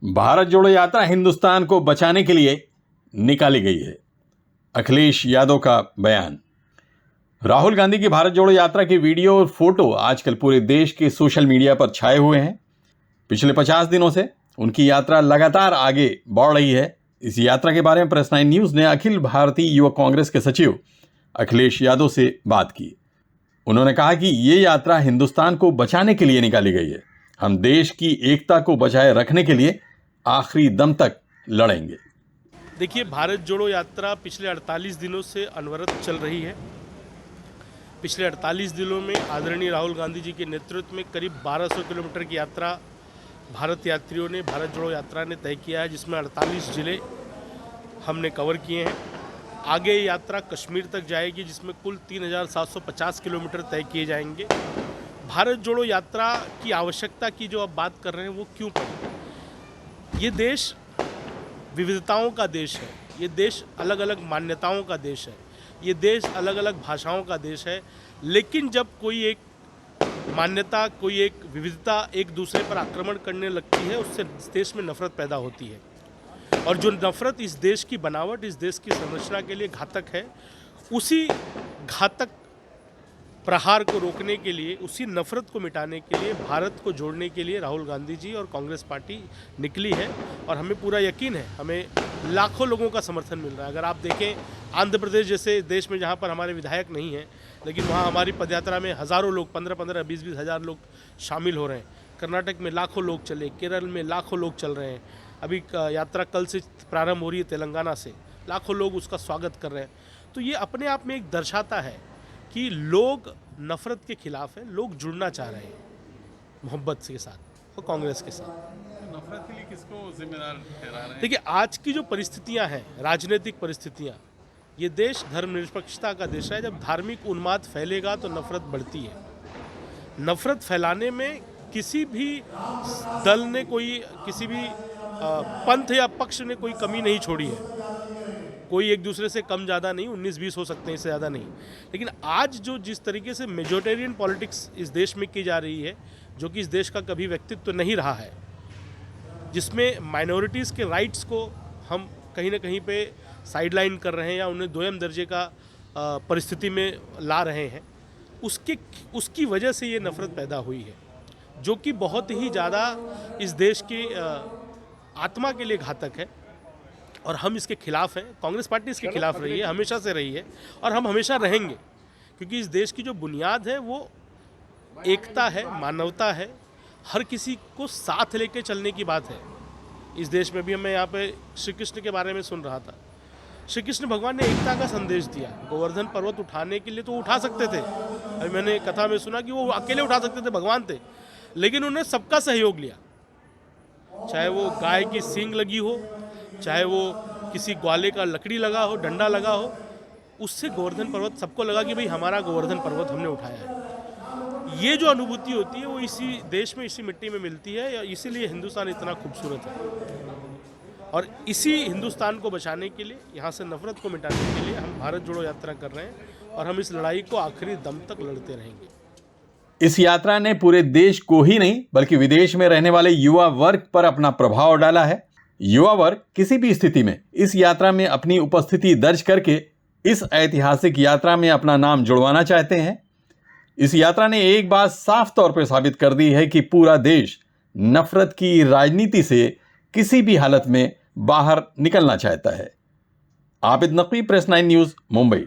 भारत जोड़ो यात्रा हिंदुस्तान को बचाने के लिए निकाली गई है। अखिलेश यादव का बयान। राहुल गांधी की भारत जोड़ो यात्रा की वीडियो और फोटो आजकल पूरे देश के सोशल मीडिया पर छाए हुए हैं। पिछले 50 दिनों से उनकी यात्रा लगातार आगे बढ़ रही है। इस यात्रा के बारे में प्रेस 9 न्यूज ने अखिल भारतीय युवक कांग्रेस के सचिव अखिलेश यादव से बात की। उन्होंने कहा कि ये यात्रा हिंदुस्तान को बचाने के लिए निकाली गई है। हम देश की एकता को बचाए रखने के लिए आखिरी दम तक लड़ेंगे। देखिए, भारत जोड़ो यात्रा पिछले 48 दिनों से अनवरत चल रही है। पिछले 48 दिनों में आदरणीय राहुल गांधी जी के नेतृत्व में करीब 1200 किलोमीटर की यात्रा भारत यात्रियों ने, भारत जोड़ो यात्रा ने तय किया है, जिसमें 48 जिले हमने कवर किए हैं। आगे यात्रा कश्मीर तक जाएगी, जिसमें कुल 3750 किलोमीटर तय किए जाएंगे। भारत जोड़ो यात्रा की आवश्यकता की जो आप बात कर रहे हैं वो क्यों पड़ी? ये देश विविधताओं का देश है, ये देश अलग अलग मान्यताओं का देश है, ये देश अलग अलग भाषाओं का देश है। लेकिन जब कोई एक मान्यता, कोई एक विविधता एक दूसरे पर आक्रमण करने लगती है, उससे इस देश में नफरत पैदा होती है। और जो नफरत इस देश की बनावट, इस देश की संरचना के लिए घातक है, उसी घातक प्रहार को रोकने के लिए, उसी नफरत को मिटाने के लिए, भारत को जोड़ने के लिए राहुल गांधी जी और कांग्रेस पार्टी निकली है। और हमें पूरा यकीन है, हमें लाखों लोगों का समर्थन मिल रहा है। अगर आप देखें, आंध्र प्रदेश जैसे देश में जहां पर हमारे विधायक नहीं हैं, लेकिन वहां हमारी पदयात्रा में हज़ारों लोग, 15-15, 20-20 हज़ार लोग शामिल हो रहे हैं। कर्नाटक में लाखों लोग चले, केरल में लाखों लोग चल रहे हैं। अभी यात्रा कल से प्रारंभ हो रही है तेलंगाना से, लाखों लोग उसका स्वागत कर रहे हैं। तो ये अपने आप में एक दर्शाता है कि लोग नफरत के खिलाफ हैं, लोग जुड़ना चाह रहे हैं मोहब्बत के साथ और कांग्रेस के साथ। नफरत के लिए किसको जिम्मेदार ठहरा रहे हैं? देखिए, आज की जो परिस्थितियां हैं, राजनीतिक परिस्थितियां, ये देश धर्मनिरपेक्षता का देश है। जब धार्मिक उन्माद फैलेगा तो नफरत बढ़ती है। नफरत फैलाने में किसी भी दल ने, कोई किसी भी पंथ या पक्ष ने कोई कमी नहीं छोड़ी है। कोई एक दूसरे से कम ज़्यादा नहीं, 19-20 हो सकते हैं, इससे ज़्यादा नहीं। लेकिन आज जो जिस तरीके से मेजोरिटेरियन पॉलिटिक्स इस देश में की जा रही है, जो कि इस देश का कभी व्यक्तित्व नहीं रहा है, जिसमें माइनॉरिटीज़ के राइट्स को हम कहीं ना कहीं पे साइडलाइन कर रहे हैं या उन्हें दोयम दर्जे का परिस्थिति में ला रहे हैं, उसकी वजह से ये नफ़रत पैदा हुई है, जो कि बहुत ही ज़्यादा इस देश की आत्मा के लिए घातक है। और हम इसके खिलाफ हैं। कांग्रेस पार्टी इसके खिलाफ रही है, हमेशा से रही है, और हम हमेशा रहेंगे। क्योंकि इस देश की जो बुनियाद है वो एकता है, मानवता है, हर किसी को साथ लेके चलने की बात है। इस देश में भी मैं यहाँ पे श्री कृष्ण के बारे में सुन रहा था। श्री कृष्ण भगवान ने एकता का संदेश दिया। गोवर्धन पर्वत उठाने के लिए तो उठा सकते थे, अभी मैंने कथा में सुना कि वो अकेले उठा सकते थे, भगवान थे, लेकिन उन्हें सबका सहयोग लिया। चाहे वो गाय की सींग लगी हो, चाहे वो किसी ग्वाले का लकड़ी लगा हो, डंडा लगा हो, उससे गोवर्धन पर्वत सबको लगा कि भाई हमारा गोवर्धन पर्वत हमने उठाया है। ये जो अनुभूति होती है वो इसी देश में, इसी मिट्टी में मिलती है, इसीलिए हिंदुस्तान इतना खूबसूरत है। और इसी हिंदुस्तान को बचाने के लिए, यहाँ से नफरत को मिटाने के लिए हम भारत जोड़ो यात्रा कर रहे हैं, और हम इस लड़ाई को आखिरी दम तक लड़ते रहेंगे। इस यात्रा ने पूरे देश को ही नहीं बल्कि विदेश में रहने वाले युवा वर्ग पर अपना प्रभाव डाला है। युवा वर्ग किसी भी स्थिति में इस यात्रा में अपनी उपस्थिति दर्ज करके इस ऐतिहासिक यात्रा में अपना नाम जुड़वाना चाहते हैं। इस यात्रा ने एक बात साफ तौर पर साबित कर दी है कि पूरा देश नफरत की राजनीति से किसी भी हालत में बाहर निकलना चाहता है। Abid Naqvi, press 9 news, Mumbai.